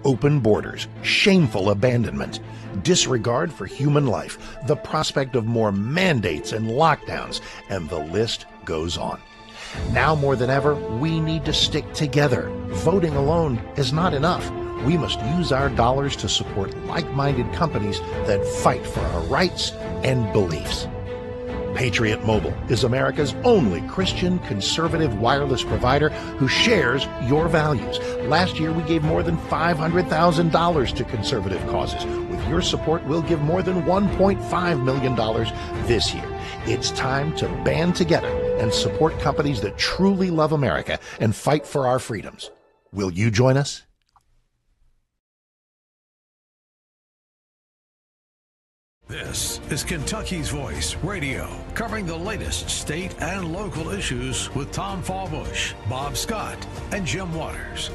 open borders, shameful abandonment, disregard for human life, the prospect of more mandates and lockdowns, and the list goes on. Now more than ever, we need to stick together. Voting alone is not enough. We must use our dollars to support like-minded companies that fight for our rights and beliefs. Patriot Mobile is America's only Christian conservative wireless provider who shares your values. Last year, we gave more than $500,000 to conservative causes. With your support, we'll give more than $1.5 million this year. It's time to band together and support companies that truly love America and fight for our freedoms. Will you join us? This is Kentucky's Voice Radio, covering the latest state and local issues with Tom Fallbush, Bob Scott, and Jim Waters.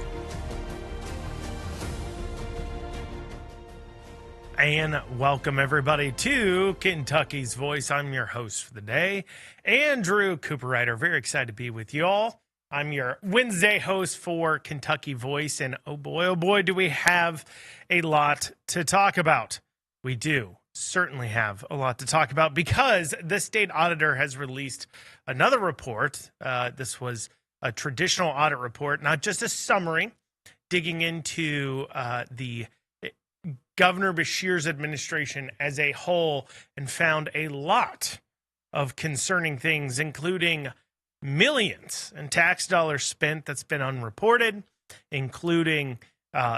And welcome, everybody, to Kentucky's Voice. I'm your host for the day, Andrew Cooper-Ryder. Very excited to be with you all. I'm your Wednesday host for Kentucky Voice, and oh boy, do we have a lot to talk about. We do certainly have a lot to talk about because the state auditor has released another report. This was a traditional audit report, not just a summary, digging into the Governor Beshear's administration as a whole, and found a lot of concerning things, including millions in tax dollars spent that's been unreported, including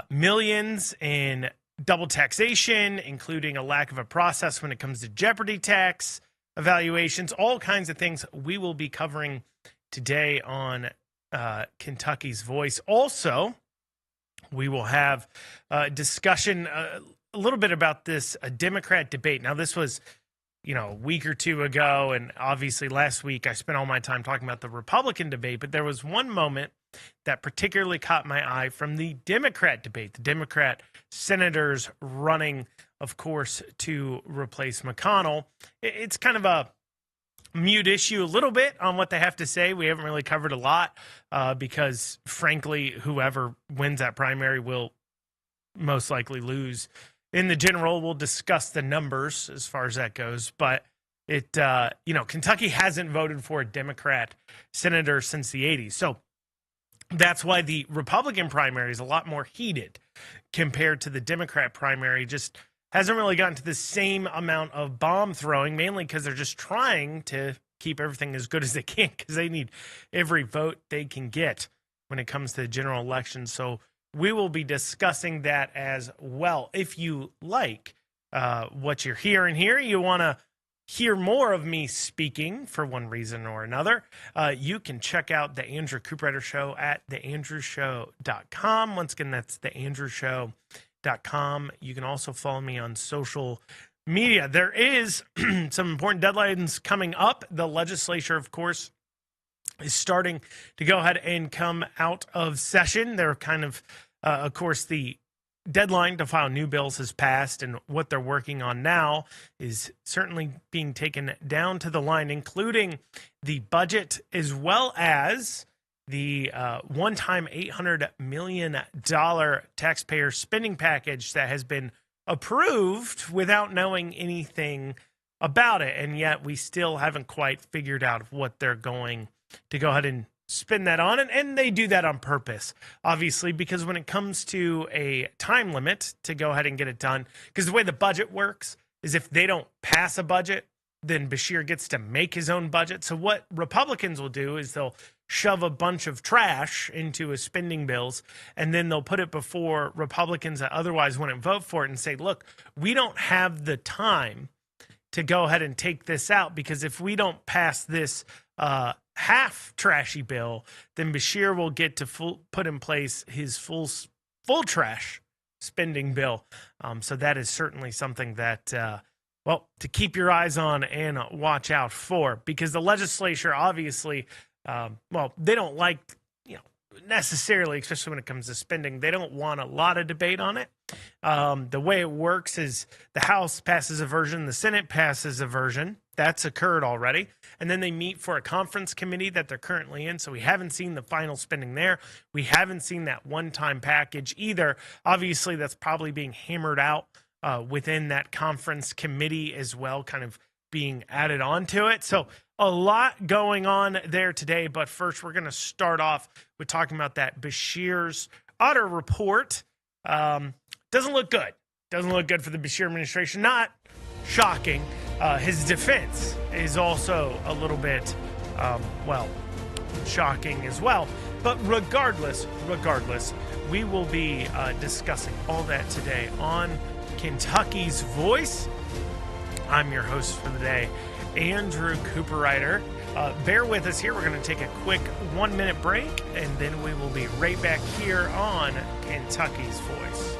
millions in double taxation, including a lack of a process when it comes to jeopardy tax evaluations, all kinds of things we will be covering today on Kentucky's Voice. Also, we will have a discussion a little bit about this Democrat debate. Now, this was, a week or two ago, and obviously last week I spent all my time talking about the Republican debate, but there was one moment that particularly caught my eye from the Democrat debate. The Democrat senators running, of course, to replace McConnell. It's kind of a mute issue a little bit on what they have to say. We haven't really covered a lot because, frankly, whoever wins that primary will most likely lose. In the general, we'll discuss the numbers as far as that goes, but Kentucky hasn't voted for a Democrat senator since the 80s. So that's why the Republican primary is a lot more heated compared to the Democrat primary. Just hasn't really gotten to the same amount of bomb throwing, mainly because they're just trying to keep everything as good as they can because they need every vote they can get when it comes to the general election. So we will be discussing that as well. If you like what you're hearing here, you want to hear more of me speaking for one reason or another, you can check out the Andrew Cooper-Ryder Show at theandrewshow.com. Once again, that's theandrewshow.com. You can also follow me on social media. There is some important deadlines coming up. The legislature, of course, is starting to go ahead and come out of session. They're kind of course, the deadline to file new bills has passed, and what they're working on now is certainly being taken down to the line, including the budget as well as the one-time $800 million taxpayer spending package that has been approved without knowing anything about it. And yet we still haven't quite figured out what they're going to go ahead and spend that on. And they do that on purpose, obviously, because when it comes to a time limit to go ahead and get it done, because the way the budget works is if they don't pass a budget, then Beshear gets to make his own budget. So what Republicans will do is they'll shove a bunch of trash into a spending bills, and then they'll put it before Republicans that otherwise wouldn't vote for it and say, look, we don't have the time to go ahead and take this out, because if we don't pass this half trashy bill, then Beshear will get to put in place his full trash spending bill. So that is certainly something that, to keep your eyes on and watch out for, because the legislature obviously, they don't like, necessarily, especially when it comes to spending, they don't want a lot of debate on it. The way it works is the House passes a version, the Senate passes a version, That's occurred already. And then they meet for a conference committee that they're currently in. So we haven't seen the final spending there. We haven't seen that one-time package either. Obviously, that's probably being hammered out within that conference committee as well, kind of being added onto it. So a lot going on there today. But first, we're going to start off with talking about that Beshear's audit report. Doesn't look good. Doesn't look good for the Beshear administration. Not shocking. His defense is also a little bit, shocking as well. But regardless, we will be discussing all that today on Kentucky's Voice. I'm your host for the day, Andrew Cooperrider. Bear with us here. We're going to take a quick 1-minute break, and then we will be right back here on Kentucky's Voice.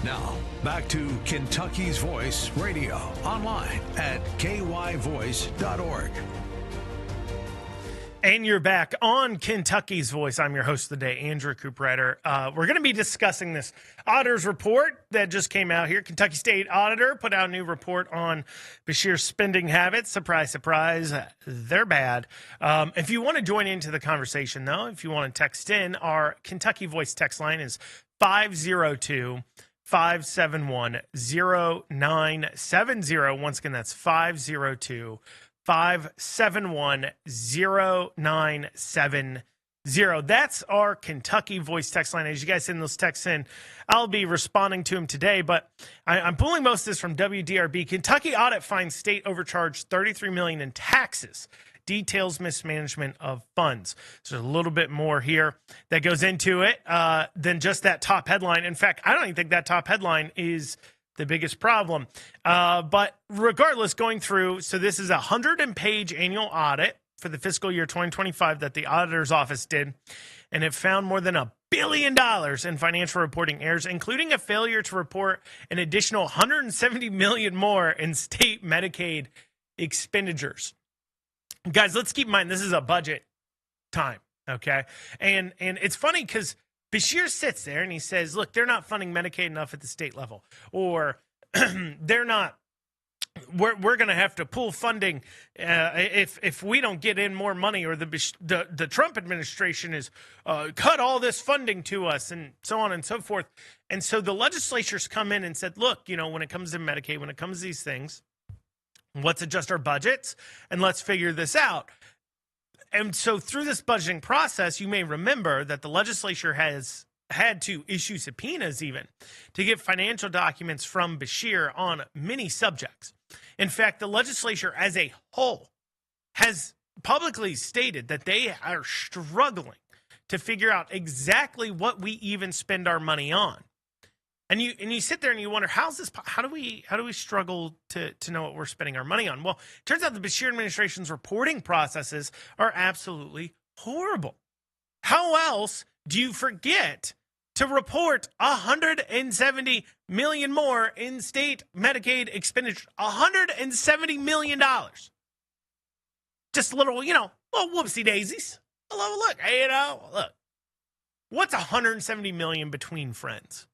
Now, back to Kentucky's Voice Radio, online at kyvoice.org. And you're back on Kentucky's Voice. I'm your host of the day, Andrew Cooperrider. We're going to be discussing this auditor's report that just came out here. Kentucky State Auditor put out a new report on Beshear's spending habits. Surprise, surprise, they're bad. If you want to join into the conversation, though, if you want to text in, our Kentucky Voice text line is 502-571-0970. Once again, that's 502-571-0970. That's our Kentucky Voice text line. As you guys send those texts in, I'll be responding to them today, but I'm pulling most of this from WDRB. Kentucky audit finds state overcharged $33 million in taxes. Details mismanagement of funds. So there's a little bit more here that goes into it than just that top headline. In fact, I don't even think that top headline is the biggest problem. But regardless, going through, so this is a 100-page annual audit for the fiscal year 2025 that the auditor's office did, and it found more than $1 billion in financial reporting errors, including a failure to report an additional $170 million more in state Medicaid expenditures. Guys, let's keep in mind, this is a budget time, okay? And it's funny because Beshear sits there and he says, look, they're not funding Medicaid enough at the state level, or they're not, we're going to have to pull funding if we don't get in more money, or the Trump administration is cut all this funding to us, and so on and so forth. And so the legislatures come in and said, look, when it comes to Medicaid, when it comes to these things, let's adjust our budgets and let's figure this out. And so through this budgeting process, you may remember that the legislature has had to issue subpoenas even to get financial documents from Beshear on many subjects. In fact, the legislature as a whole has publicly stated that they are struggling to figure out exactly what we even spend our money on. And you sit there and you wonder, how do we struggle to know what we're spending our money on? Well, it turns out the Beshear administration's reporting processes are absolutely horrible. How else do you forget to report $170 million more in state Medicaid expenditure? $170 million. Just a little, little whoopsie daisies. Look, look. What's $170 million between friends?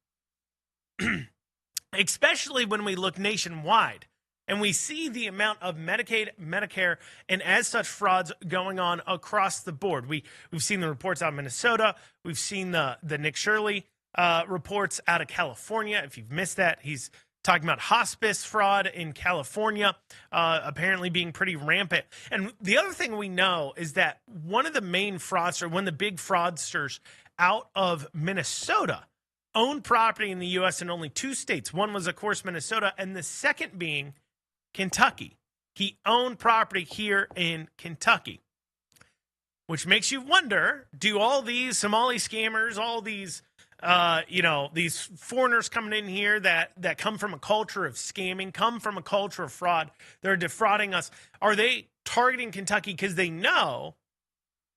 Especially when we look nationwide And we see the amount of Medicaid, Medicare, and as such frauds going on across the board. We've seen the reports out of Minnesota. We've seen the Nick Shirley reports out of California. If you've missed that, he's talking about hospice fraud in California, apparently being pretty rampant. And the other thing we know is that one of the main fraudsters, one of the big fraudsters out of Minnesota, owned property in the U.S. in only 2 states. One was, of course, Minnesota, and the second being Kentucky. He owned property here in Kentucky, which makes you wonder, do all these Somali scammers, all these these foreigners coming in here that come from a culture of scamming, come from a culture of fraud, they're defrauding us. Are they targeting Kentucky because they know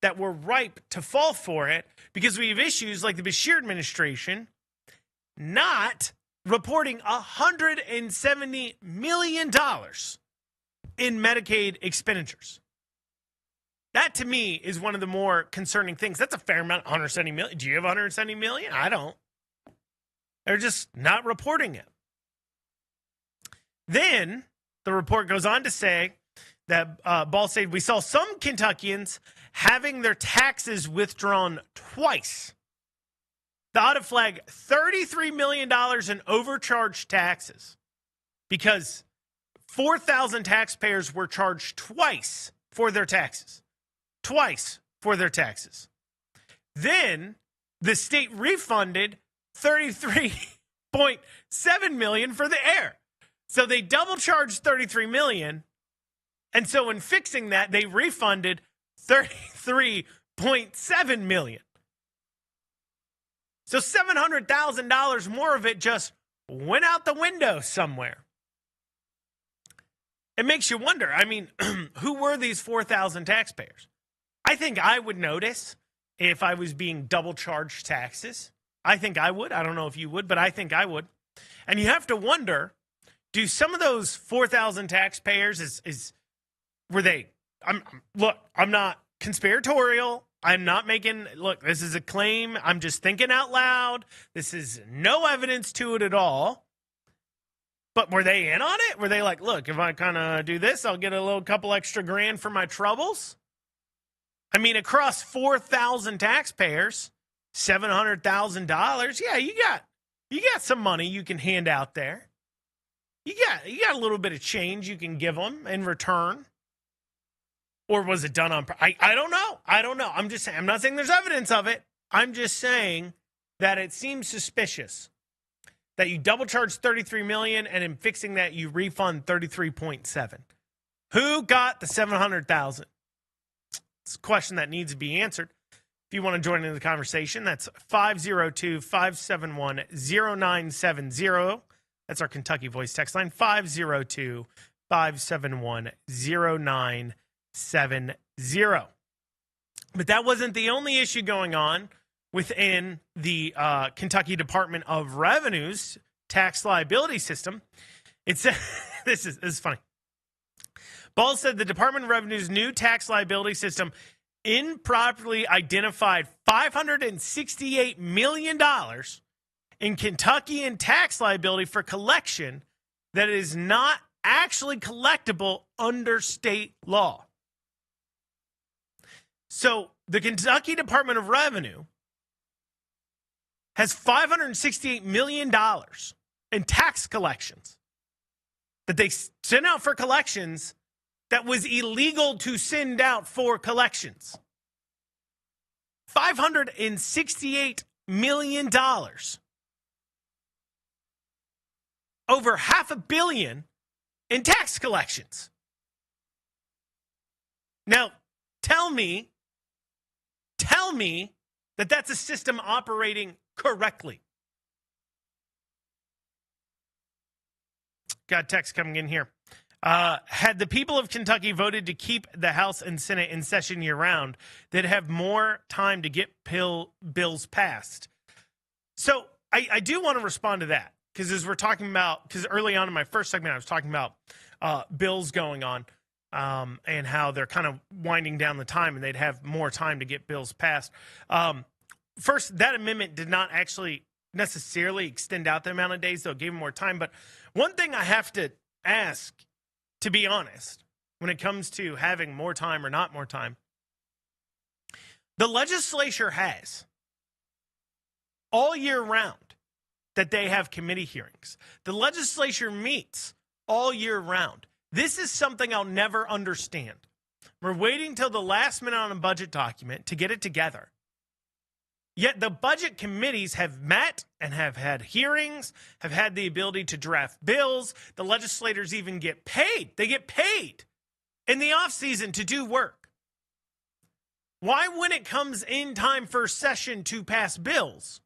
that we're ripe to fall for it because we have issues like the Bashir administration not reporting $170 million in Medicaid expenditures? That, to me, is one of the more concerning things. That's a fair amount, 170 million. Do you have 170 million? I don't. They're just not reporting it. Then the report goes on to say that Ball said we saw some Kentuckians having their taxes withdrawn twice. The audit flagged $33 million in overcharged taxes because 4,000 taxpayers were charged twice for their taxes. Twice for their taxes. Then the state refunded $33.7 million for the air. So they double charged $33 million. And so in fixing that, they refunded $33.7 million. So $700,000 more of it just went out the window somewhere. It makes you wonder. I mean, who were these 4,000 taxpayers? I think I would notice if I was being double charged taxes. I think I would. I don't know if you would, but I think I would. And you have to wonder, do some of those 4,000 taxpayers were they? I'm not conspiratorial. I'm not making, this is a claim. I'm just thinking out loud. This is no evidence to it at all. But were they in on it? Were they like, look, if I kind of do this, I'll get a little couple extra grand for my troubles? I mean, across 4,000 taxpayers, $700,000. Yeah, you got some money you can hand out there. You got a little bit of change you can give them in return. Or was it done on? I don't know. I'm just saying. I'm not saying there's evidence of it. I'm just saying that it seems suspicious that you double charge $33 million and in fixing that you refund $33.7. Who got the $700,000? It's a question that needs to be answered. If you want to join in the conversation, that's 502-571-0970. That's our Kentucky Voice text line, 502-571-0970. But that wasn't the only issue going on within the Kentucky Department of Revenue's tax liability system. It's this is funny. Ball said the Department of Revenue's new tax liability system improperly identified $568 million in Kentuckian tax liability for collection that is not actually collectible under state law. So the Kentucky Department of Revenue has $568 million in tax collections that they sent out for collections that was illegal to send out for collections. $568 million. Over $500 million in tax collections. Now, tell me that that's a system operating correctly. Got text coming in here. Had the people of Kentucky voted to keep the House and Senate in session year-round, they'd have more time to get bills passed. So I do want to respond to that, because as we're talking about, because early on in my first segment, I was talking about bills going on and how they're kind of winding down the time and they'd have more time to get bills passed. First, that amendment did not actually necessarily extend out the amount of days, though it gave them more time. But one thing I have to ask to be honest, when it comes to having more time or not more time. The legislature has all year round that they have committee hearings. The legislature meets all year round. This is something I'll never understand. We're waiting till the last minute on a budget document to get it together. Yet the budget committees have met and have had hearings, have had the ability to draft bills. The legislators even get paid. They get paid in the offseason to do work. Why, when it comes in time for session to pass bills,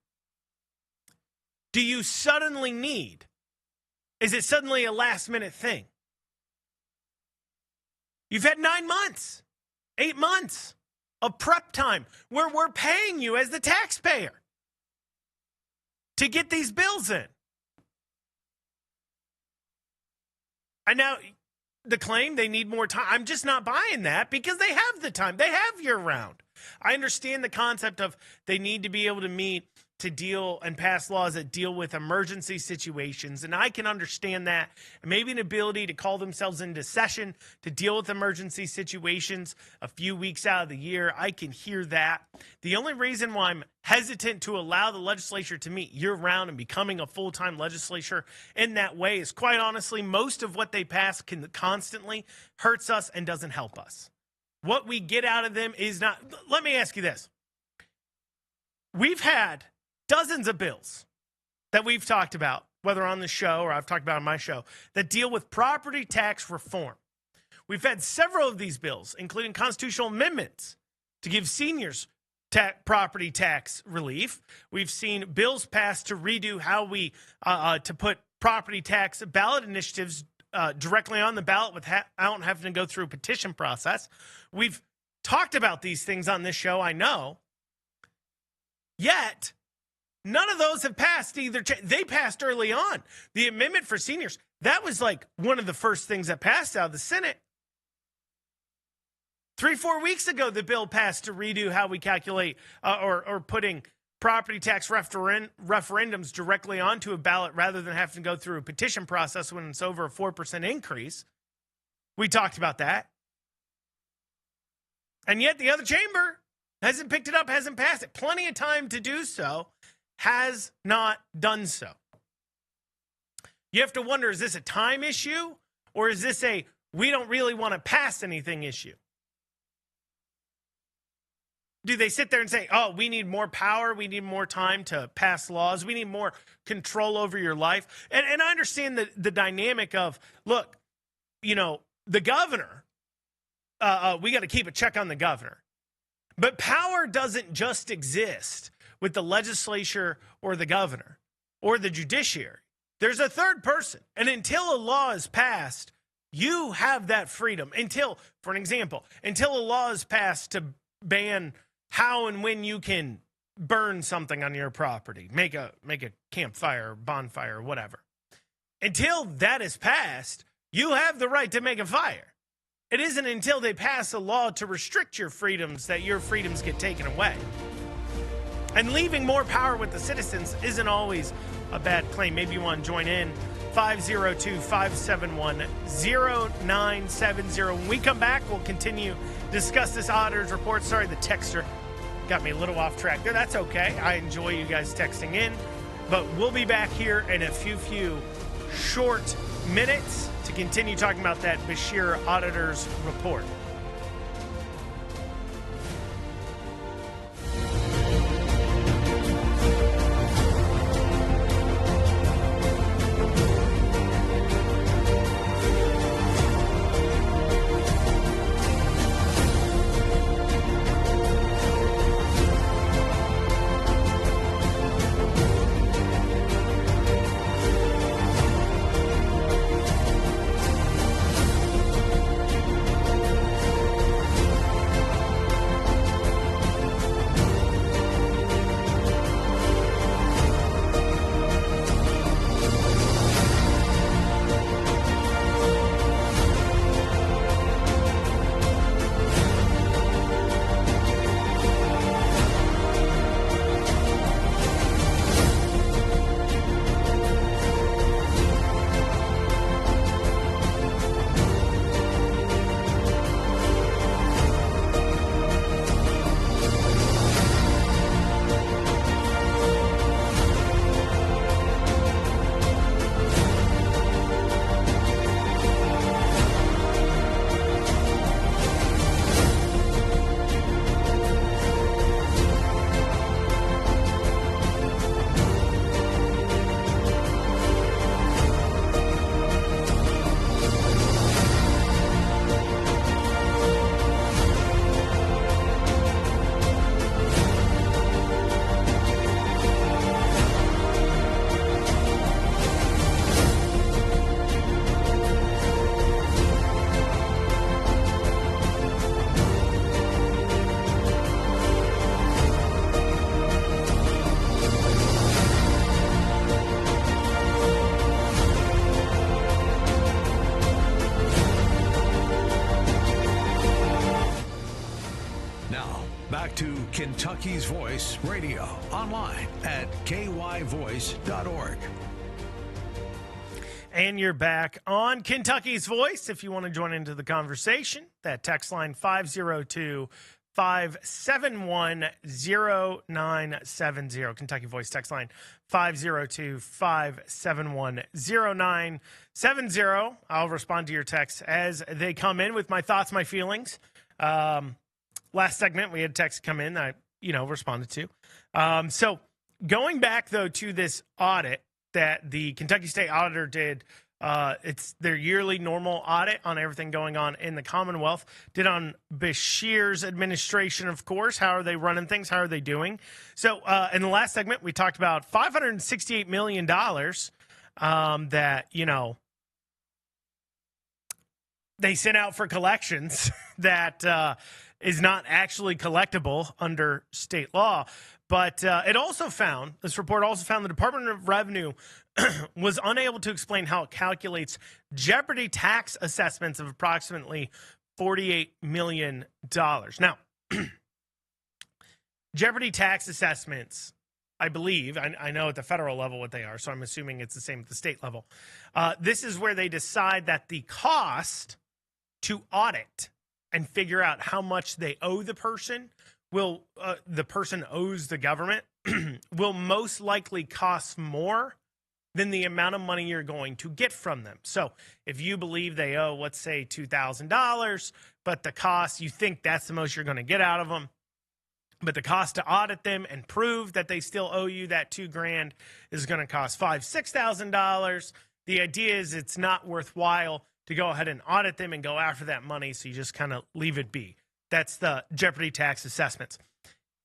do you suddenly need? Is it suddenly a last minute thing? You've had 9 months, 8 months of prep time where we're paying you as the taxpayer to get these bills in. And now the claim they need more time, I'm just not buying that because they have the time. They have year round. I understand the concept of they need to be able to meet to deal and pass laws that deal with emergency situations. And I can understand that. And maybe an ability to call themselves into session to deal with emergency situations a few weeks out of the year. I can hear that. The only reason why I'm hesitant to allow the legislature to meet year round and becoming a full-time legislature in that way is, quite honestly, most of what they pass constantly hurts us and doesn't help us. What we get out of them is not. Let me ask you this. We've had dozens of bills that we've talked about, whether on the show or I've talked about on my show, that deal with property tax reform. We've had several of these bills, including constitutional amendments to give seniors property tax relief. We've seen bills passed to redo how we, to put property tax ballot initiatives directly on the ballot without having to go through a petition process. We've talked about these things on this show, I know. Yet, none of those have passed either. They passed early on. The amendment for seniors, that was like one of the first things that passed out of the Senate. 3-4 weeks ago, the bill passed to redo how we calculate or putting property tax referendums directly onto a ballot rather than having to go through a petition process when it's over a 4% increase. We talked about that. And yet the other chamber hasn't picked it up, hasn't passed it. Plenty of time to do so, has not done so. You have to wonder, is this a time issue or is this a we don't really want to pass anything issue? Do they sit there and say, oh, we need more power, we need more time to pass laws, we need more control over your life? And I understand the dynamic of, look, you know, the governor, we got to keep a check on the governor. But power doesn't just exist with the legislature or the governor or the judiciary. There's a third person. And until a law is passed, you have that freedom. Until, for an example, until a law is passed to ban how and when you can burn something on your property, make a campfire, bonfire, whatever. Until that is passed, you have the right to make a fire. It isn't until they pass a law to restrict your freedoms that your freedoms get taken away. And leaving more power with the citizens isn't always a bad claim. Maybe you want to join in. 502-571-0970. When we come back, we'll continue to discuss this auditor's report. Sorry, the texter got me a little off track there. That's okay. I enjoy you guys texting in. But we'll be back here in a few short minutes to continue talking about that Bashir auditor's report. Now, back to Kentucky's Voice Radio, online at kyvoice.org. And you're back on Kentucky's Voice. If you want to join into the conversation, that text line 502-571-0970. Kentucky Voice text line 502-571-0970. I'll respond to your texts as they come in with my thoughts, my feelings. Last segment, we had texts come in that I, responded to. So going back, though, to this audit that the Kentucky State Auditor did, it's their yearly normal audit on everything going on in the Commonwealth, did on Beshear's administration, of course. How are they running things? How are they doing? So in the last segment, we talked about $568 million that, they sent out for collections that is not actually collectible under state law. But this report also found the Department of Revenue was unable to explain how it calculates Jeopardy tax assessments of approximately $48 million. Now, Jeopardy tax assessments, I believe, I know at the federal level what they are, so I'm assuming it's the same at the state level. This is where they decide that the cost to audit and figure out how much they owe the person the person owes the government will most likely cost more than the amount of money you're going to get from them. So if you believe they owe, let's say $2,000, but the cost, you think that's the most you're going to get out of them, but the cost to audit them and prove that they still owe you that $2,000 is going to cost $6,000. The idea is it's not worthwhile to go ahead and audit them and go after that money, so you just kind of leave it be. That's the Jeopardy tax assessments.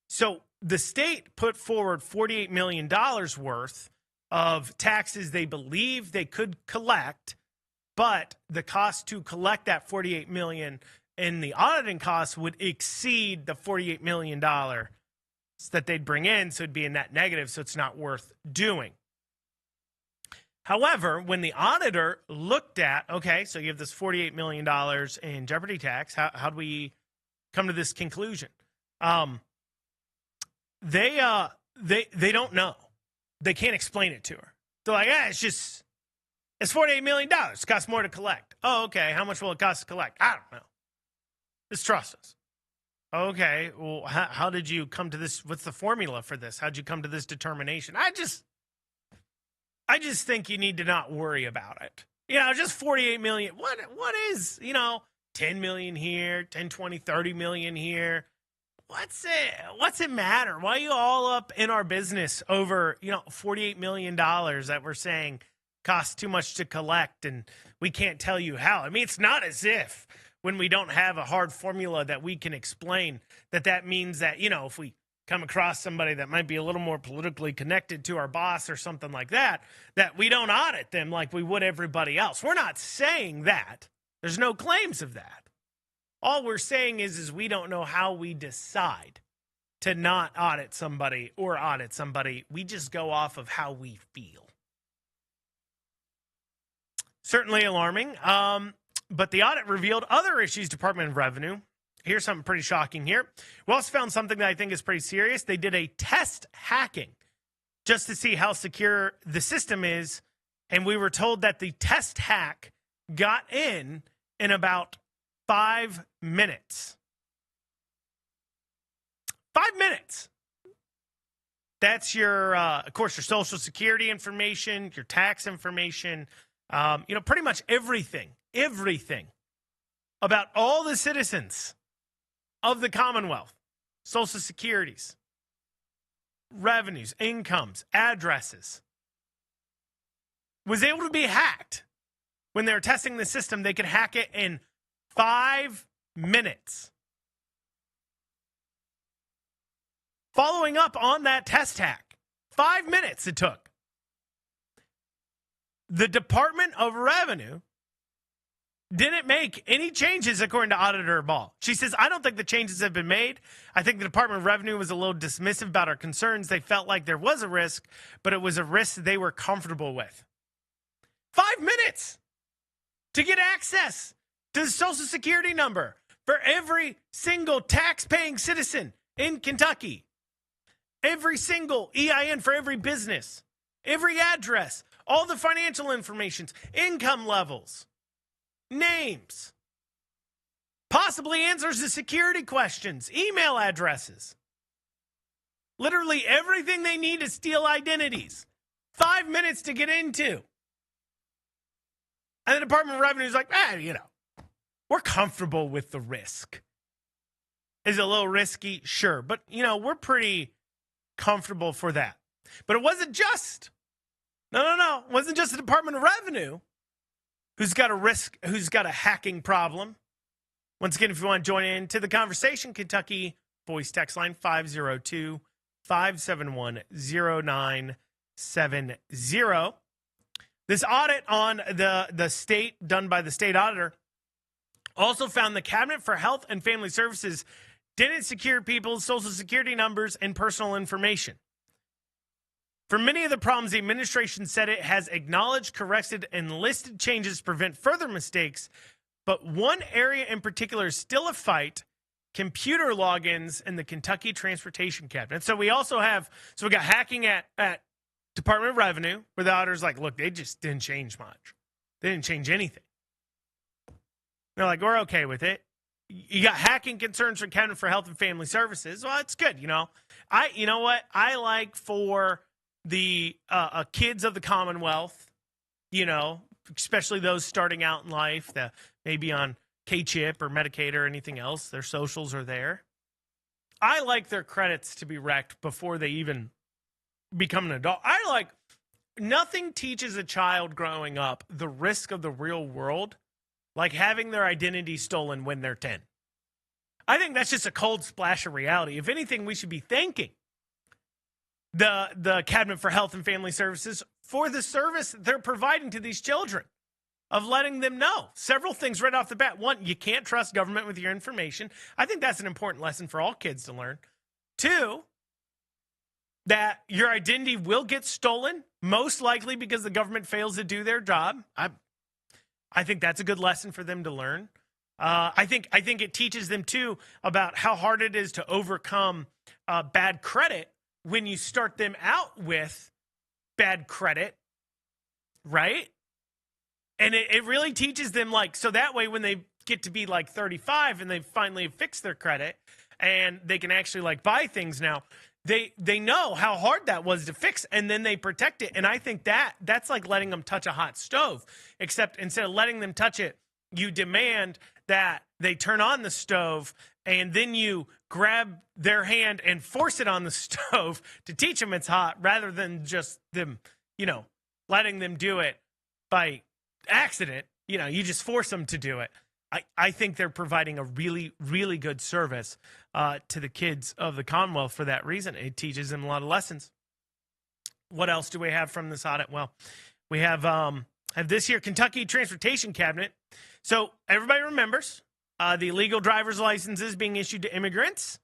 So the state put forward $48 million worth of taxes they believe they could collect, but the cost to collect that $48 million and the auditing costs would exceed the $48 million that they'd bring in, so it'd be a net negative, so it's not worth doing. However, when the auditor looked at, okay, so you have this $48 million in Jeopardy tax, how do we come to this conclusion? They don't know. They can't explain it to her. They're like, it's $48 million. It costs more to collect. Oh, okay. How much will it cost to collect? I don't know. Just trust us. Okay. Well, how did you come to this? What's the formula for this? How'd you come to this determination? I just think you need to not worry about it. Just 48 million. What is, 10 million here, 10, 20, 30 million here. What's it matter? Why are you all up in our business over, $48 million that we're saying costs too much to collect and we can't tell you how? I mean, it's not as if when we don't have a hard formula that we can explain that means that, if we come across somebody that might be a little more politically connected to our boss or something like that we don't audit them like we would everybody else. We're not saying that. There's no claims of that. All we're saying is we don't know how we decide to not audit somebody or audit somebody. We just go off of how we feel. Certainly alarming. But the audit revealed other issues, Department of Revenue. Here's something pretty shocking here. We also found something that I think is pretty serious. They did a test hacking just to see how secure the system is. And we were told that the test hack got in about 5 minutes. 5 minutes. That's your, of course, your Social Security information, your tax information, pretty much everything about all the citizens of the Commonwealth, Social Securities, revenues, incomes, addresses, was able to be hacked. When they were testing the system, they could hack it in 5 minutes. Following up on that test hack, 5 minutes it took. The Department of Revenue didn't make any changes, according to Auditor Ball. She says, I don't think the changes have been made. I think the Department of Revenue was a little dismissive about our concerns. They felt like there was a risk, but it was a risk they were comfortable with. 5 minutes to get access to the Social Security number. for every single tax-paying citizen in Kentucky. Every single EIN for every business, every address, all the financial information, income levels, names, possibly answers to security questions, email addresses. Literally everything they need to steal identities. 5 minutes to get into. And the Department of Revenue is like, we're comfortable with the risk. Is it a little risky? Sure. But, we're pretty comfortable for that. But it wasn't just, no. It wasn't just the Department of Revenue who's got a hacking problem. Once again, if you want to join into the conversation, Kentucky voice text line 502-571-0970. This audit on the state done by the state auditor also found the Cabinet for Health and Family Services didn't secure people's social security numbers and personal information. For many of the problems, the administration said it has acknowledged, corrected, and listed changes to prevent further mistakes. But one area in particular is still a fight: computer logins in the Kentucky Transportation Cabinet. So we also have, we got hacking at Department of Revenue, where the auditor's like, look, they just didn't change much. They didn't change anything. They're like, we're okay with it. You got hacking concerns from Cabinet for Health and Family Services. Well, it's good, You know what? I like for the kids of the Commonwealth, especially those starting out in life that maybe on K-Chip or Medicaid or anything else, their socials are there. I like their credits to be wrecked before they even become an adult. Nothing teaches a child growing up the risk of the real world like having their identity stolen when they're 10. I think that's just a cold splash of reality. If anything, we should be thanking the Cabinet for Health and Family Services for the service they're providing to these children, of letting them know several things right off the bat. One, you can't trust government with your information. I think that's an important lesson for all kids to learn. Two, that your identity will get stolen, most likely because the government fails to do their job. I think that's a good lesson for them to learn. I think it teaches them, too, about how hard it is to overcome bad credit when you start them out with bad credit, right? And it really teaches them, so that way when they get to be 35 and they finally fix their credit and they can actually buy things now, they know how hard that was to fix, and then they protect it. And I think that's like letting them touch a hot stove, except instead of letting them touch it, you demand that they turn on the stove, and then you grab their hand and force it on the stove to teach them it's hot, rather than just them, letting them do it by accident. You just force them to do it. I think they're providing a really, really good service to the kids of the Commonwealth for that reason. It teaches them a lot of lessons. What else do we have from this audit? Well, we have this year Kentucky Transportation Cabinet. So everybody remembers the illegal driver's licenses being issued to immigrants,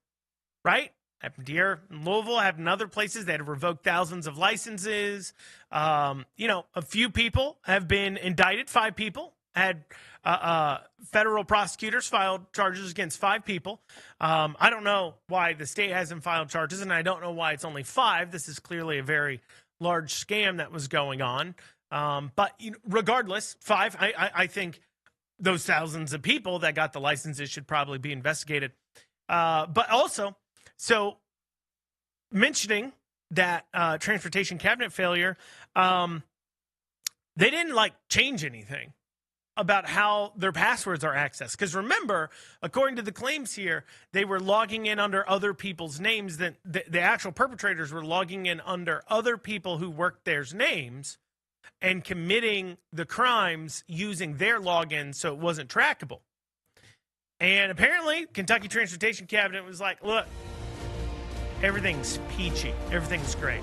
right? Happened here in Louisville, happened in other places. They had to revoke thousands of licenses. A few people have been indicted. 5 people had federal prosecutors filed charges against 5 people. I don't know why the state hasn't filed charges, and I don't know why it's only 5. This is clearly a very large scam that was going on. But regardless, 5, I think those thousands of people that got the licenses should probably be investigated. But also, so mentioning that transportation cabinet failure, they didn't change anything about how their passwords are accessed. Because remember, according to the claims here, they were logging in under other people's names. That the actual perpetrators were logging in under other people who worked their names and committing the crimes using their login, so it wasn't trackable. And apparently, Kentucky Transportation Cabinet was like, look, everything's peachy. Everything's great.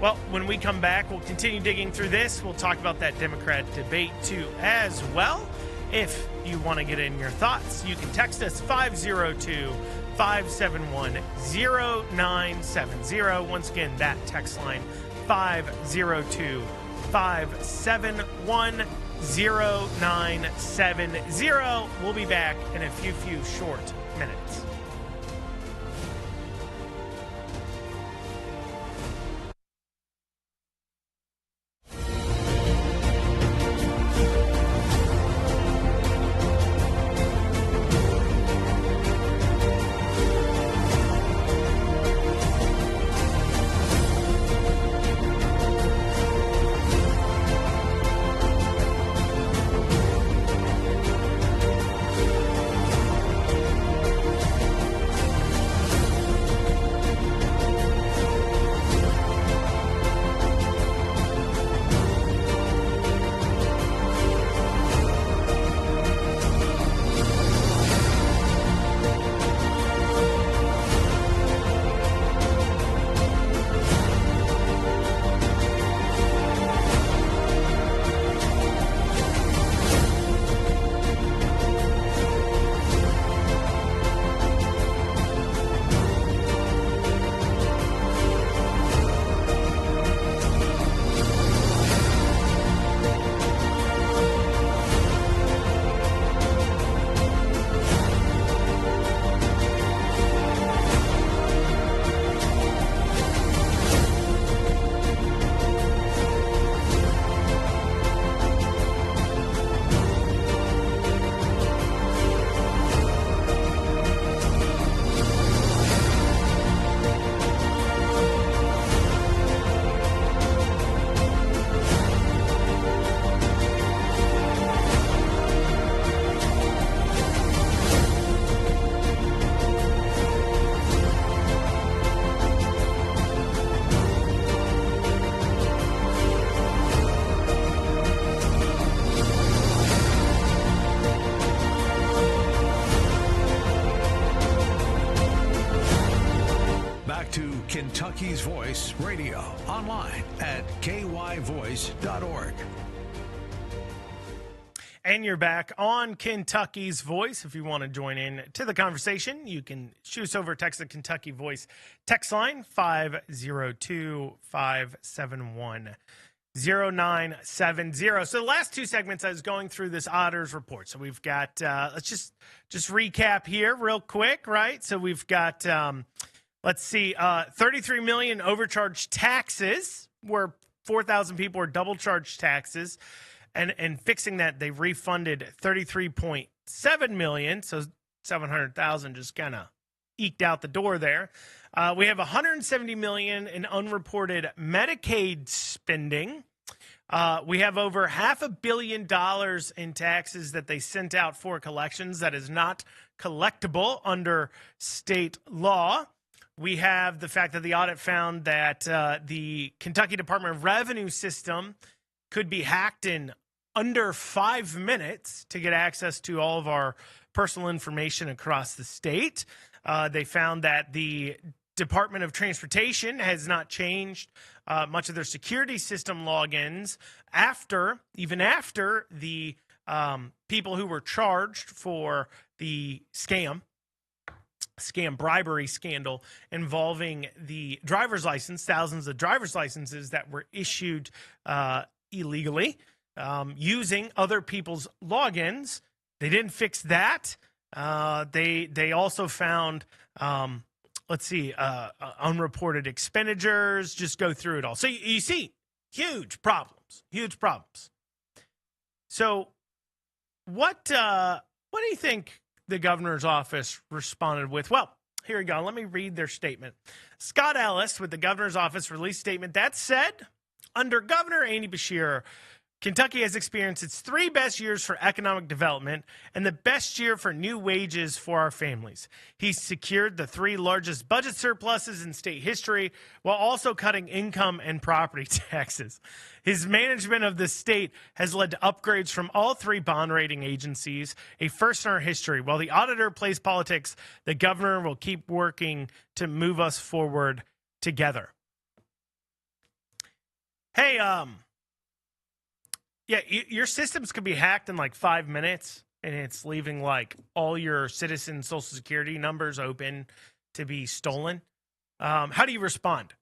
Well, when we come back, we'll continue digging through this. We'll talk about that Democrat debate, too, as well. If you want to get in your thoughts, you can text us 502-571-0970. Once again, that text line, 502-571-0970. 0970. We'll be back in a few short minutes. Kentucky's Voice Radio, online at kyvoice.org. And you're back on Kentucky's Voice. If you want to join in to the conversation, you can shoot us over, text the Kentucky Voice text line 502-571-0970. So the last two segments, I was going through this Otters report. So we've got, let's just recap here real quick, right? So we've got, let's see, 33 million overcharged taxes, where 4,000 people were double charged taxes. And fixing that, they refunded 33.7 million, so 700,000 just kind of eked out the door there. We have 170 million in unreported Medicaid spending. We have over $500 million in taxes that they sent out for collections that is not collectible under state law. We have the fact that the audit found that the Kentucky Department of Revenue system could be hacked in under 5 minutes to get access to all of our personal information across the state. They found that the Department of Transportation has not changed much of their security system logins even after the people who were charged for the scam bribery scandal involving the driver's license, thousands of driver's licenses that were issued illegally using other people's logins. They didn't fix that. They also found, unreported expenditures. Just go through it all. So you see, huge problems. So what do you think the governor's office responded with? Well, here we go. Let me read their statement. Scott Ellis with the governor's office released a statement that said, under Governor Andy Beshear, Kentucky has experienced its 3 best years for economic development and the best year for new wages for our families. He's secured the 3 largest budget surpluses in state history while also cutting income and property taxes. His management of the state has led to upgrades from all 3 bond rating agencies, a first in our history. While the auditor plays politics, the governor will keep working to move us forward together. Hey, yeah, your systems could be hacked in like 5 minutes, and it's leaving like all your citizen Social Security numbers open to be stolen. How do you respond?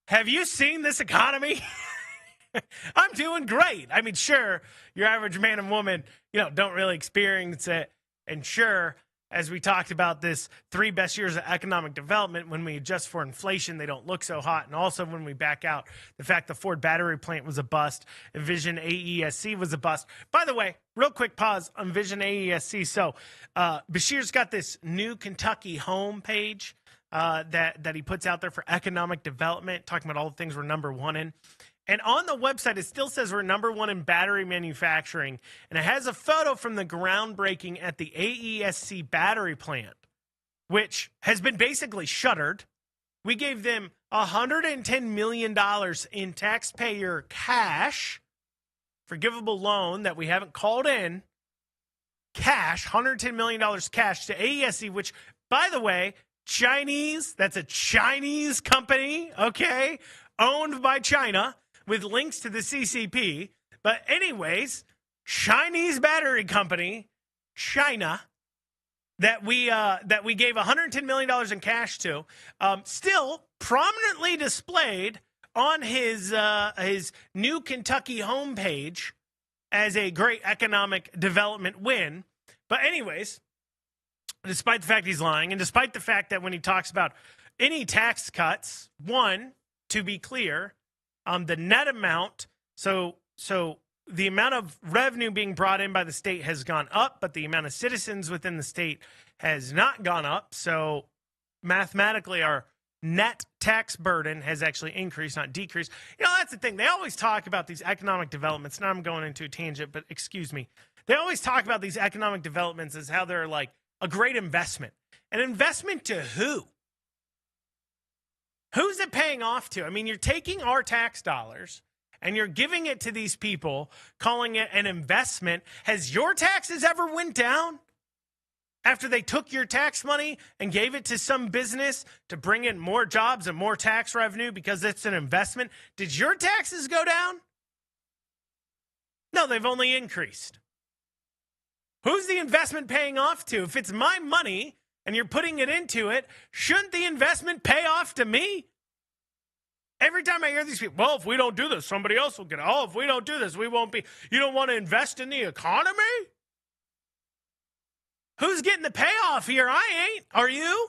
Have you seen this economy? I'm doing great. I mean, sure, your average man and woman, don't really experience it. And sure, as we talked about this 3 best years of economic development, when we adjust for inflation, they don't look so hot. And also when we back out the fact the Ford battery plant was a bust, Envision AESC was a bust. By the way, real quick pause on Envision AESC. So Bashir's got this new Kentucky home page that he puts out there for economic development, talking about all the things we're number 1 in. And on the website, it still says we're number 1 in battery manufacturing. And it has a photo from the groundbreaking at the AESC battery plant, which has been basically shuttered. We gave them $110 million in taxpayer cash, forgivable loan that we haven't called in, cash, $110 million cash to AESC, which, by the way, Chinese, that's a Chinese company, okay, owned by China, with links to the CCP. But anyways, Chinese battery company, China, that we gave $110 million in cash to, still prominently displayed on his new Kentucky homepage as a great economic development win. But anyways, despite the fact he's lying, and despite the fact that when he talks about any tax cuts, one, to be clear, the net amount, so the amount of revenue being brought in by the state has gone up, but the amount of citizens within the state has not gone up. So mathematically, our net tax burden has actually increased, not decreased. That's the thing. They always talk about these economic developments. Now I'm going into a tangent, but excuse me. They always talk about these economic developments as how they're like a great investment. An investment to who? Who's it paying off to? I mean, you're taking our tax dollars and you're giving it to these people, calling it an investment. Has your taxes ever went down after they took your tax money and gave it to some business to bring in more jobs and more tax revenue because it's an investment? Did your taxes go down? No, they've only increased. Who's the investment paying off to? If it's my money and you're putting it into it, shouldn't the investment pay off to me? Every time I hear these people, well, if we don't do this, somebody else will get it. Oh, if we don't do this, we won't be. You don't want to invest in the economy? Who's getting the payoff here? I ain't. Are you?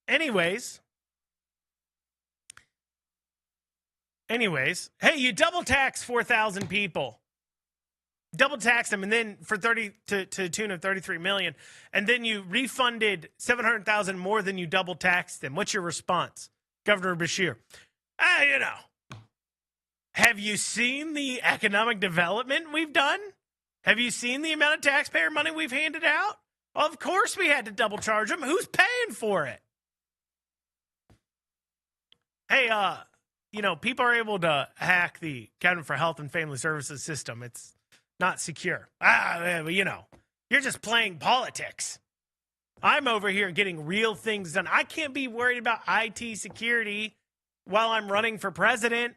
Anyways, hey, you double tax 4,000 people. Double taxed them, and then for to the tune of $33 million, and then you refunded $700,000 more than you double taxed them. What's your response, Governor Bashir? Have you seen the economic development we've done? Have you seen the amount of taxpayer money we've handed out? Well, of course we had to double charge them. Who's paying for it? Hey, people are able to hack the Cabinet for Health and Family Services system. It's not secure. You're just playing politics. I'm over here getting real things done. I can't be worried about IT security while I'm running for president.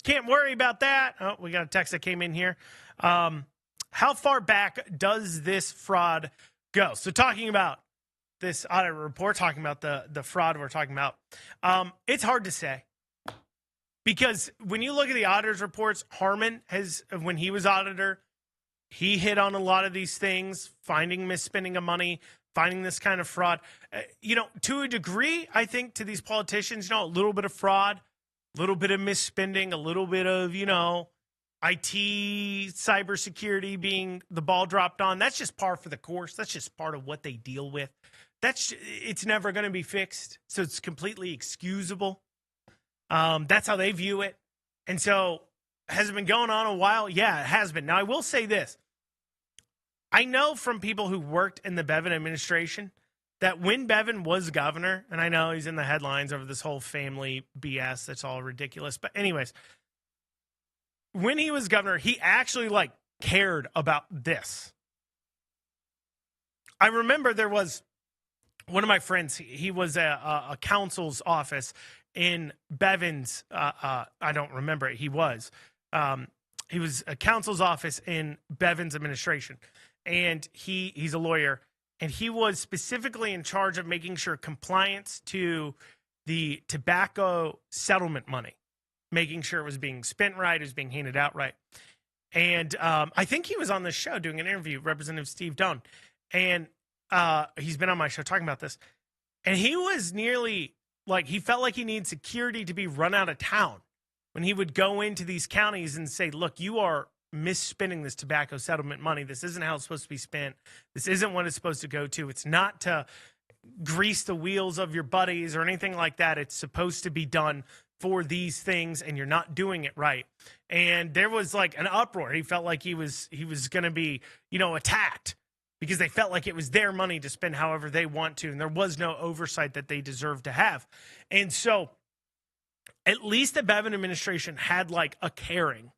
Can't worry about that. Oh, we got a text that came in here. How far back does this fraud go? So talking about this audit report, talking about the fraud we're talking about, it's hard to say. Because when you look at the auditor's reports, Harmon when he was auditor, he hit on a lot of these things, finding misspending of money, finding this kind of fraud. To a degree, I think to these politicians, a little bit of fraud, a little bit of misspending, a little bit of, IT, cybersecurity being the ball dropped on. That's just par for the course. That's just part of what they deal with. It's never going to be fixed. So it's completely excusable. That's how they view it. And so has it been going on a while? Yeah, it has been. Now, I will say this. I know from people who worked in the Bevin administration that when Bevin was governor, and I know he's in the headlines over this whole family BS, that's all ridiculous. But anyways, when he was governor, he actually cared about this. I remember there was one of my friends, he was a counsel's office in Bevin's, I don't remember it. He was a counsel's office in Bevin's administration, and he's a lawyer, and he was specifically in charge of making sure compliance to the tobacco settlement money. making sure it was being spent right, it was being handed out right. And I think he was on the show doing an interview, Representative Steve Doan, and he's been on my show talking about this. And he was nearly like, he felt like he needed security to be run out of town when he would go into these counties and say, look, you are misspending this tobacco settlement money. This isn't how it's supposed to be spent. This isn't what it's supposed to go to. It's not to grease the wheels of your buddies or anything like that. It's supposed to be done for these things, and you're not doing it right. And there was like an uproar. He felt like he was going to be, attacked because they felt like it was their money to spend however they want to, and there was no oversight that they deserved to have. And so at least the Bevin administration had like a caring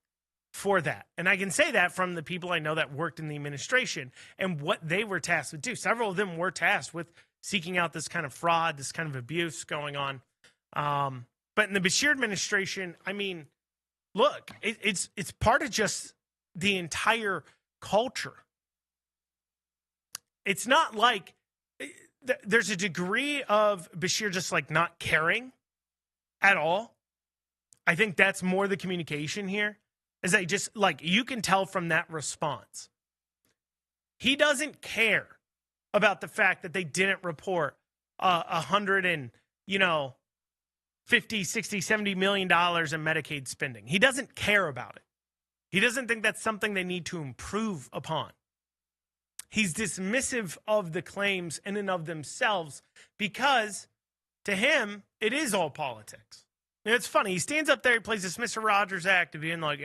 for that. And I can say that from the people I know that worked in the administration and what they were tasked with do. Several of them were tasked with seeking out this kind of fraud, this kind of abuse going on. But in the Beshear administration, I mean, look, it's part of just the entire culture. It's not like there's a degree of Beshear just like not caring at all. I think that's more the communication here, is that just like you can tell from that response. He doesn't care about the fact that they didn't report $100 and, $50, $60, $70 million in Medicaid spending. He doesn't care about it. He doesn't think that's something they need to improve upon. He's dismissive of the claims in and of themselves because to him, it is all politics. And it's funny. He stands up there, he plays this Mr. Rogers act of being like,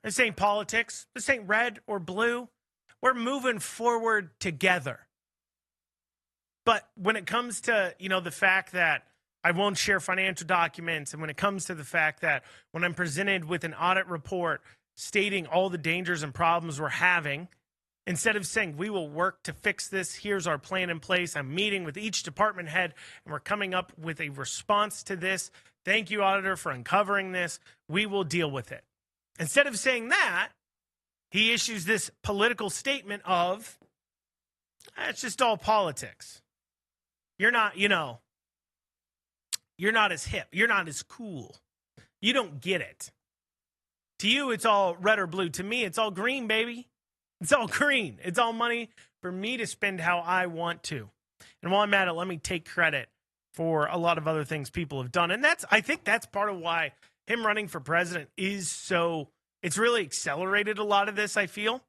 this ain't politics. This ain't red or blue. We're moving forward together. But when it comes to, the fact that I won't share financial documents, and when it comes to the fact that when I'm presented with an audit report stating all the dangers and problems we're having, instead of saying we will work to fix this, here's our plan in place, I'm meeting with each department head, and we're coming up with a response to this. Thank you, auditor, for uncovering this. We will deal with it. Instead of saying that, he issues this political statement of, it's just all politics. You're not, you're not as hip. You're not as cool. You don't get it. To you, it's all red or blue. To me, it's all green, baby. It's all green. It's all money for me to spend how I want to. And while I'm at it, let me take credit for a lot of other things people have done. And I think that's part of why him running for president is so, it's really accelerated a lot of this, I feel.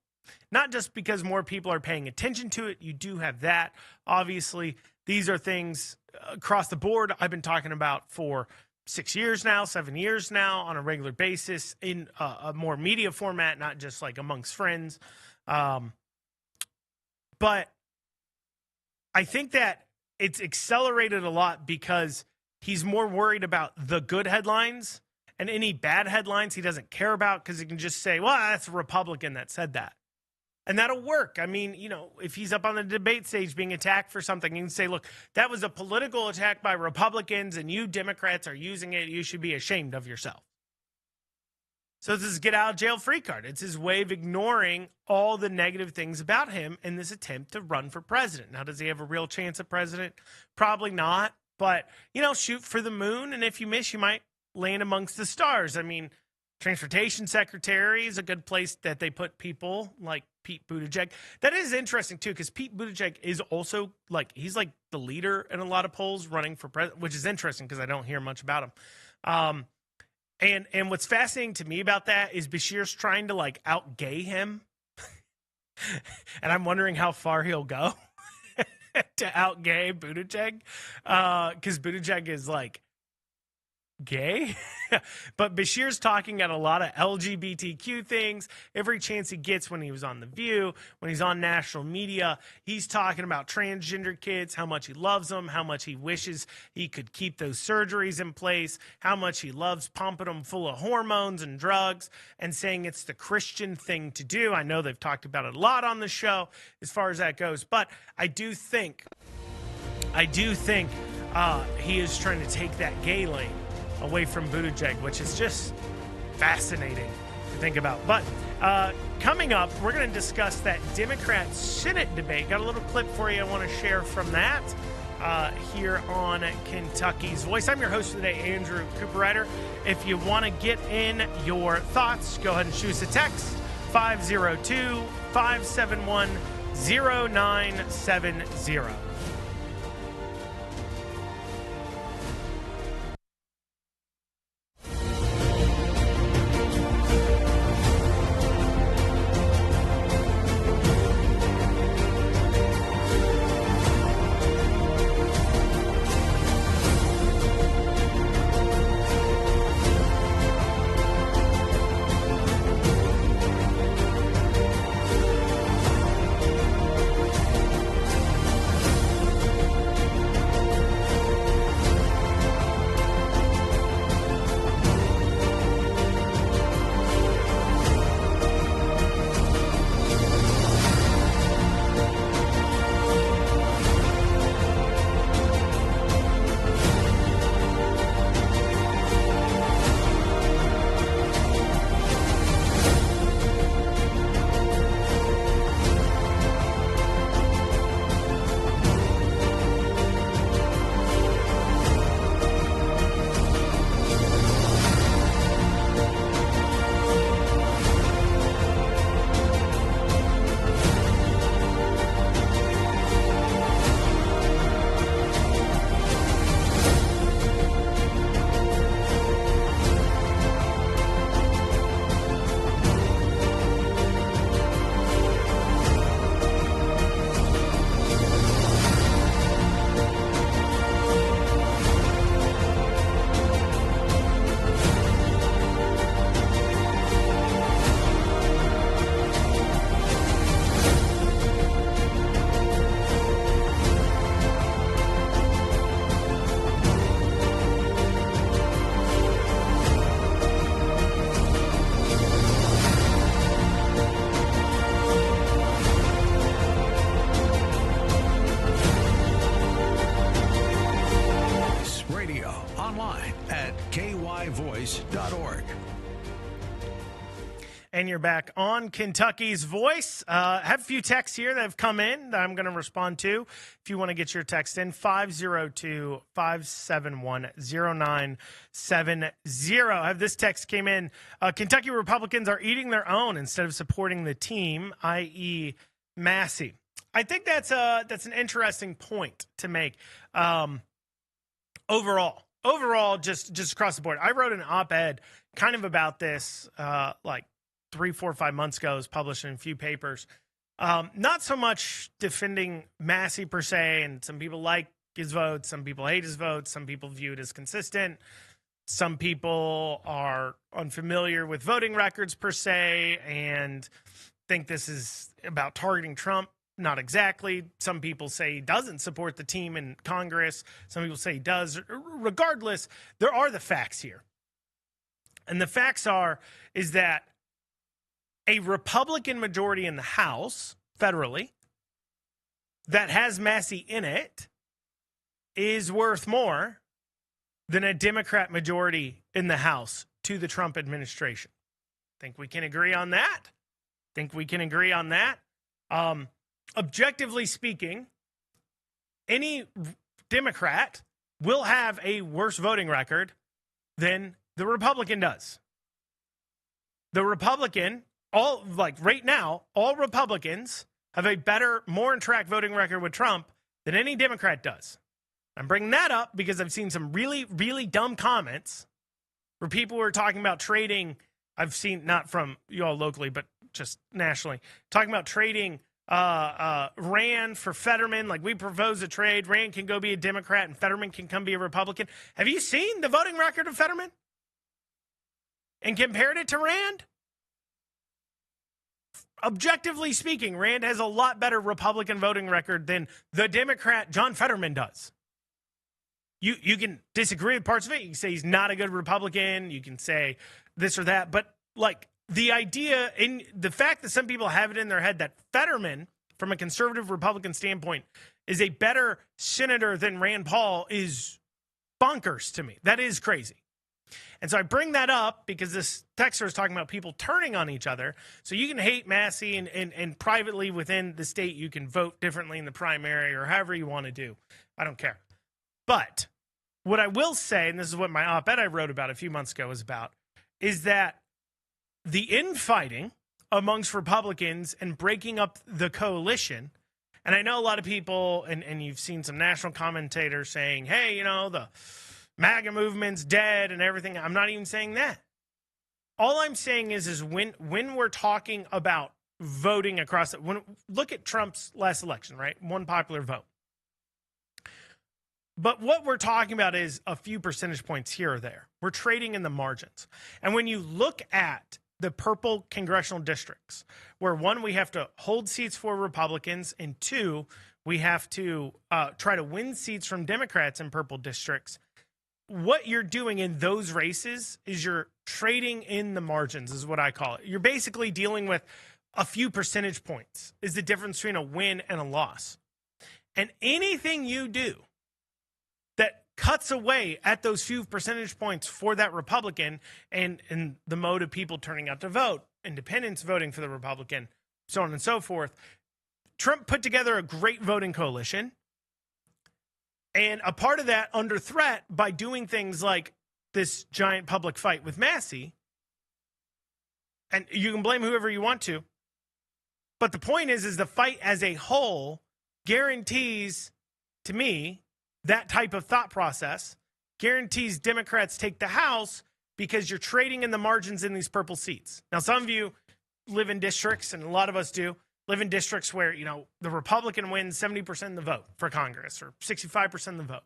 Not just because more people are paying attention to it. You do have that. Obviously, these are things across the board I've been talking about for 6 years now, 7 years now on a regular basis in a more media format, not just like amongst friends. But I think that it's accelerated a lot because he's more worried about the good headlines, and any bad headlines he doesn't care about because he can just say, well, that's a Republican that said that. And that'll work. I mean, if he's up on the debate stage being attacked for something, you can say, look, that was a political attack by Republicans and you Democrats are using it. You should be ashamed of yourself. So this is get out of jail free card. It's his way of ignoring all the negative things about him in this attempt to run for president. Now, does he have a real chance at president? Probably not. But, shoot for the moon. And if you miss, you might land amongst the stars. I mean, transportation secretary is a good place that they put people like Pete Buttigieg. That is interesting, too, because Pete Buttigieg is also he's like the leader in a lot of polls running for president, which is interesting because I don't hear much about him. And what's fascinating to me about that is Beshear's trying to out-gay him. And I'm wondering how far he'll go to out-gay Buttigieg. Because Buttigieg is gay. But Beshear's talking at a lot of LGBTQ things every chance he gets. When he was on The View, when he's on national media, he's talking about transgender kids, how much he loves them, how much he wishes he could keep those surgeries in place, how much he loves pumping them full of hormones and drugs, and saying it's the Christian thing to do. I know they've talked about it a lot on the show as far as that goes, but I do think he is trying to take that gay lane away from Buttigieg, which is just fascinating to think about. But coming up, we're going to discuss that Democrat Senate debate. Got a little clip for you I want to share from that. here on Kentucky's Voice. I'm your host today, Andrew Cooper. If you want to get in your thoughts, go ahead and shoot us a text, 502-571-0970. kyvoice.org. And you're back on Kentucky's Voice. Have a few texts here that have come in that I'm going to respond to. If you want to get your text in, 502-571-0970. Have this text came in. Kentucky Republicans are eating their own instead of supporting the team, i.e. Massey. I think that's an interesting point to make. Overall, just across the board. I wrote an op-ed kind of about this like 3, 4, 5 months ago. It was published in a few papers. Not so much defending Massey per se, and some people like his votes, some people hate his votes, some people view it as consistent. Some people are unfamiliar with voting records per se and think this is about targeting Trump. Not exactly. Some people say he doesn't support the team in Congress. Some people say he does. Regardless, there are the facts here. And the facts is that a Republican majority in the House, federally, that has Massey in it is worth more than a Democrat majority in the House to the Trump administration. Think we can agree on that? Objectively speaking, any Democrat will have a worse voting record than the Republican does. The Republican, right now, all Republicans have a better, more on track voting record with Trump than any Democrat does. I'm bringing that up because I've seen some really, really dumb comments where people were talking about trading. I've seen, not from you all locally, but just nationally, talking about trading Rand for Fetterman. Like, we propose a trade. Rand can go be a Democrat and Fetterman can come be a Republican. Have you seen the voting record of Fetterman and compared it to Rand? Objectively speaking, Rand has a lot better Republican voting record than the Democrat John Fetterman does. You can disagree with parts of it. You can say he's not a good Republican. You can say this or that. But, like, the idea, in the fact that some people have it in their head that Fetterman, from a conservative Republican standpoint, is a better senator than Rand Paul is bonkers to me. That is crazy. And so I bring that up because this texter is talking about people turning on each other. So you can hate Massey and privately within the state, you can vote differently in the primary or however you want to do. I don't care. But what I will say, and this is what my op-ed I wrote about a few months ago was about, is that the infighting amongst Republicans and breaking up the coalition, and I know a lot of people, and you've seen some national commentators saying, hey, you know, the MAGA movement's dead and everything. I'm not even saying that. All I'm saying is when we're talking about voting across, look at Trump's last election, right? One popular vote. But what we're talking about is a few percentage points here or there. We're trading in the margins. And when you look at the purple congressional districts, where one, we have to hold seats for Republicans, and two, we have to try to win seats from Democrats in purple districts, what you're doing in those races is you're trading in the margins, is what I call it. You're basically dealing with a few percentage points is the difference between a win and a loss. And anything you do that cuts away at those few percentage points for that Republican and the mode of people turning out to vote, independents voting for the Republican, so on and so forth. Trump put together a great voting coalition, and a part of that under threat by doing things like this giant public fight with Massey. And you can blame whoever you want to. But the point is the fight as a whole guarantees, to me, that type of thought process guarantees Democrats take the House because you're trading in the margins in these purple seats. Now, some of you live in districts, and a lot of us do, live in districts where, you know, the Republican wins 70% of the vote for Congress or 65% of the vote.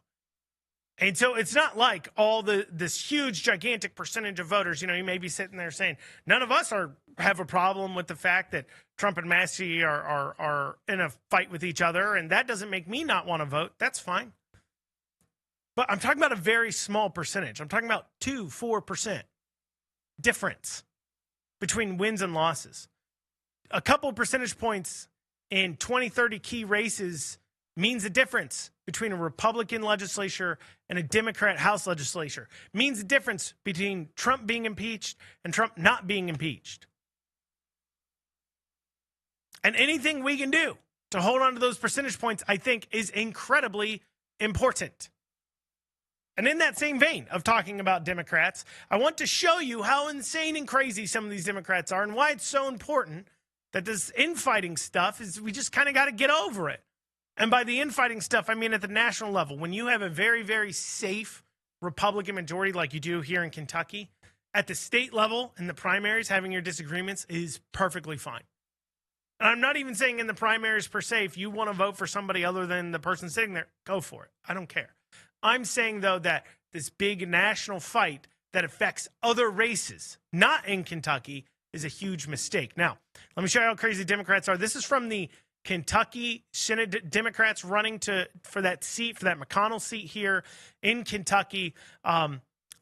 And so it's not like all this huge, gigantic percentage of voters, you know, you may be sitting there saying, none of us have a problem with the fact that Trump and Massey are in a fight with each other, and that doesn't make me not want to vote. That's fine. But I'm talking about a very small percentage. I'm talking about 2-4% difference between wins and losses. A couple percentage points in 20, 30 key races means the difference between a Republican legislature and a Democrat House legislature. Means the difference between Trump being impeached and Trump not being impeached. And anything we can do to hold on to those percentage points, I think, is incredibly important. And in that same vein of talking about Democrats, I want to show you how insane and crazy some of these Democrats are and why it's so important that this infighting stuff is, we just kind of got to get over it. And by the infighting stuff, I mean at the national level. When you have a very, very safe Republican majority like you do here in Kentucky, at the state level in the primaries, having your disagreements is perfectly fine. And I'm not even saying in the primaries per se, if you want to vote for somebody other than the person sitting there, go for it. I don't care. I'm saying, though, that this big national fight that affects other races, not in Kentucky, is a huge mistake. Now, let me show you how crazy Democrats are. This is from the Kentucky Senate Democrats running for that seat, for that McConnell seat here in Kentucky.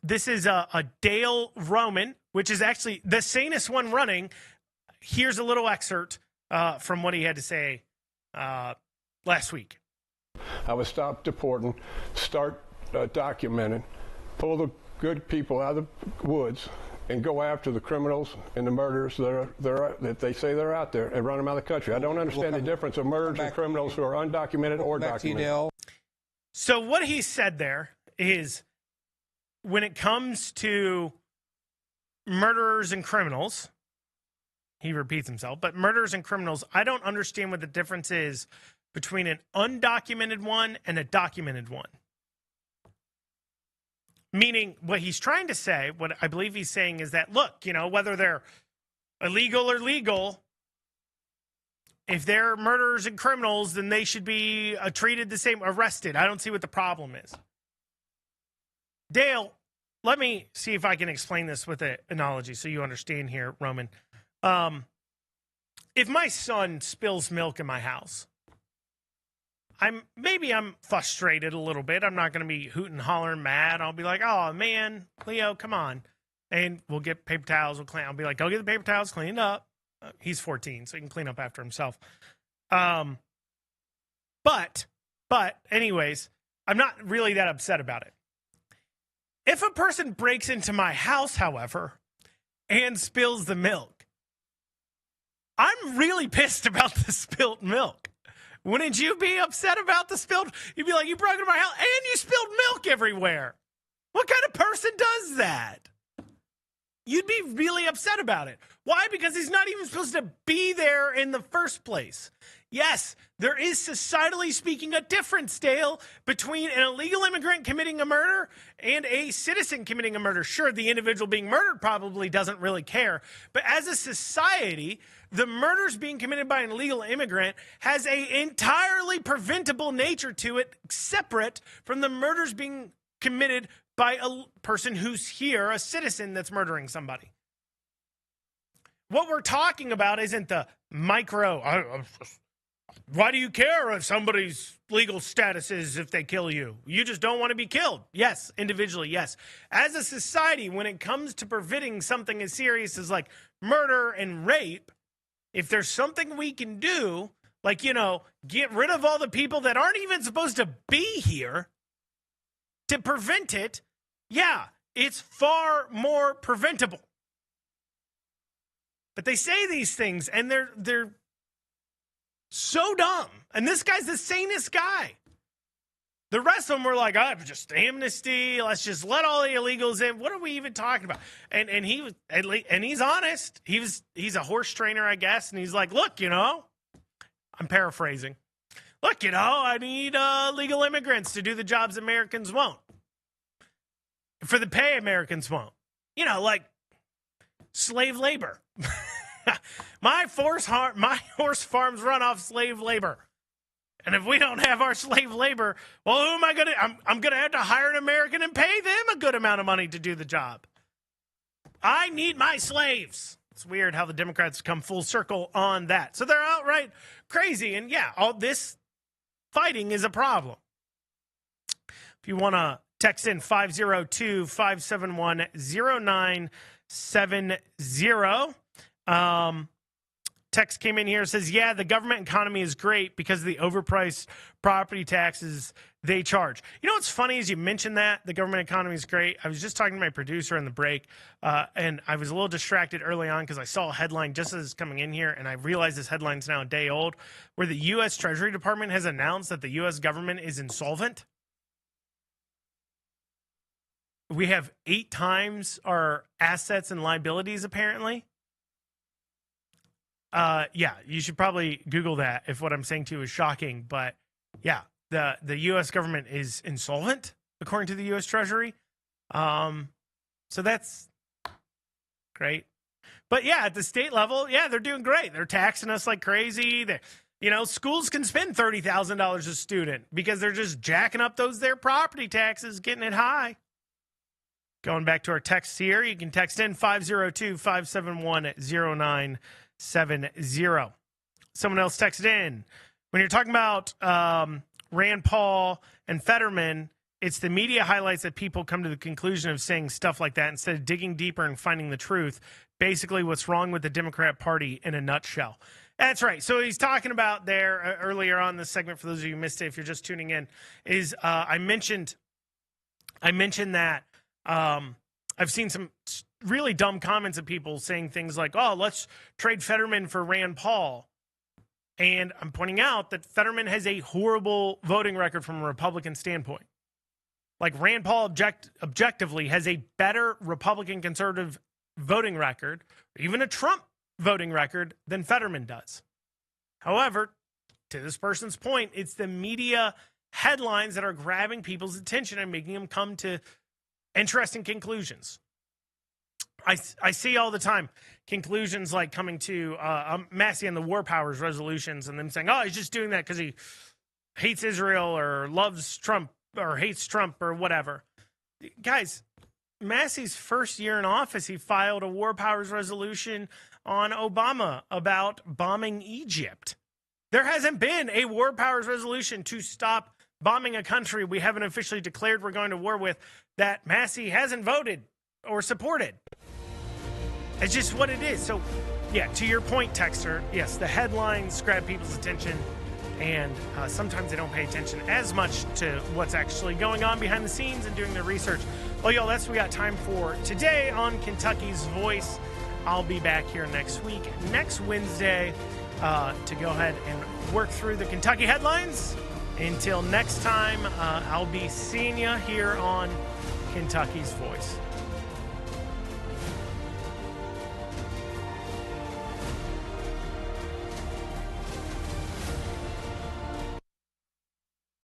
This is a Dale Roman, which is actually the sanest one running. Here's a little excerpt from what he had to say last week. I would stop deporting, start documenting, pull the good people out of the woods, and go after the criminals and the murderers that they say they're out there and run them out of the country. I don't understand the difference of murderers and criminals who are undocumented or documented. So what he said there is, when it comes to murderers and criminals, he repeats himself, but murderers and criminals, I don't understand what the difference is between an undocumented one and a documented one. Meaning, what he's trying to say, what I believe he's saying is that, look, you know, whether they're illegal or legal, if they're murderers and criminals, then they should be treated the same, arrested. I don't see what the problem is. Dale, let me see if I can explain this with an analogy so you understand here, Roman. If my son spills milk in my house, I'm frustrated a little bit. I'm not going to be hooting, hollering, mad. I'll be like, oh, man, Leo, come on. And we'll get paper towels. I'll be like, go get the paper towels, clean it up. He's 14, so he can clean up after himself. But anyways, I'm not really that upset about it. If a person breaks into my house, however, and spills the milk, I'm really pissed about the spilled milk. Wouldn't you be upset about the spilled? You'd be like, you broke into my house and you spilled milk everywhere. What kind of person does that? You'd be really upset about it. Why? Because he's not even supposed to be there in the first place. Yes, there is, societally speaking, a difference, Dale, between an illegal immigrant committing a murder and a citizen committing a murder. Sure, the individual being murdered probably doesn't really care. But as a society, the murders being committed by an illegal immigrant has an entirely preventable nature to it, separate from the murders being committed by a person who's here, a citizen that's murdering somebody. What we're talking about isn't the micro, why do you care if somebody's legal status is if they kill you? You just don't want to be killed. Yes, individually, yes. As a society, when it comes to preventing something as serious as like murder and rape, if there's something we can do, like, you know, get rid of all the people that aren't even supposed to be here to prevent it, yeah, it's far more preventable. But they say these things and they're so dumb. And this guy's the sanest guy. The rest of them were like, oh, just amnesty. Let's just let all the illegals in. What are we even talking about? And he was, and he's honest. He's a horse trainer, I guess. And he's like, look, you know, I'm paraphrasing. Look, you know, I need legal immigrants to do the jobs Americans won't. For the pay Americans won't. You know, like slave labor. My horse farms run off slave labor. And if we don't have our slave labor, well, who am I going to? I'm going to have to hire an American and pay them a good amount of money to do the job. I need my slaves. It's weird how the Democrats come full circle on that. So they're outright crazy. And yeah, all this fighting is a problem. If you want to text in 502-571-0970. Text came in here, says, yeah, the government economy is great because of the overpriced property taxes they charge. You know what's funny is you mentioned that the government economy is great. I was just talking to my producer in the break, and I was a little distracted early on because I saw a headline just as it's coming in here, and I realized this headline's now a day old, where the U.S. Treasury Department has announced that the U.S. government is insolvent. We have 8 times our assets and liabilities, apparently. Yeah, you should probably Google that if what I'm saying to you is shocking. But yeah, the U.S. government is insolvent, according to the U.S. Treasury. So that's great. But yeah, at the state level, yeah, they're doing great. They're taxing us like crazy. Schools can spend $30,000 a student because they're just jacking up their property taxes, getting it high. Going back to our texts here, you can text in 502-571-0970. Someone else texted in. When you're talking about Rand Paul and Fetterman, it's the media highlights that people come to the conclusion of saying stuff like that instead of digging deeper and finding the truth. Basically, what's wrong with the Democrat Party in a nutshell. That's right. So he's talking about there earlier on this segment, for those of you who missed it, if you're just tuning in, is I mentioned that I've seen some really dumb comments of people saying things like, oh, let's trade Fetterman for Rand Paul. And I'm pointing out that Fetterman has a horrible voting record from a Republican standpoint. Like Rand Paul objectively has a better Republican conservative voting record, or even a Trump voting record, than Fetterman does. However, to this person's point, it's the media headlines that are grabbing people's attention and making them come to interesting conclusions. I see all the time conclusions like coming to Massey and the War Powers resolutions and them saying, oh, he's just doing that because he hates Israel or loves Trump or hates Trump or whatever. Guys, Massey's first year in office, he filed a War Powers resolution on Obama about bombing Egypt. There hasn't been a War Powers resolution to stop bombing a country we haven't officially declared we're going to war with that Massey hasn't voted or supported. It's just what it is. So, yeah, to your point, Texter, yes, the headlines grab people's attention, and sometimes they don't pay attention as much to what's actually going on behind the scenes and doing their research. Well, y'all, that's what we got time for today on Kentucky's Voice. I'll be back here next week, next Wednesday, to go ahead and work through the Kentucky headlines. Until next time, I'll be seeing you here on Kentucky's Voice.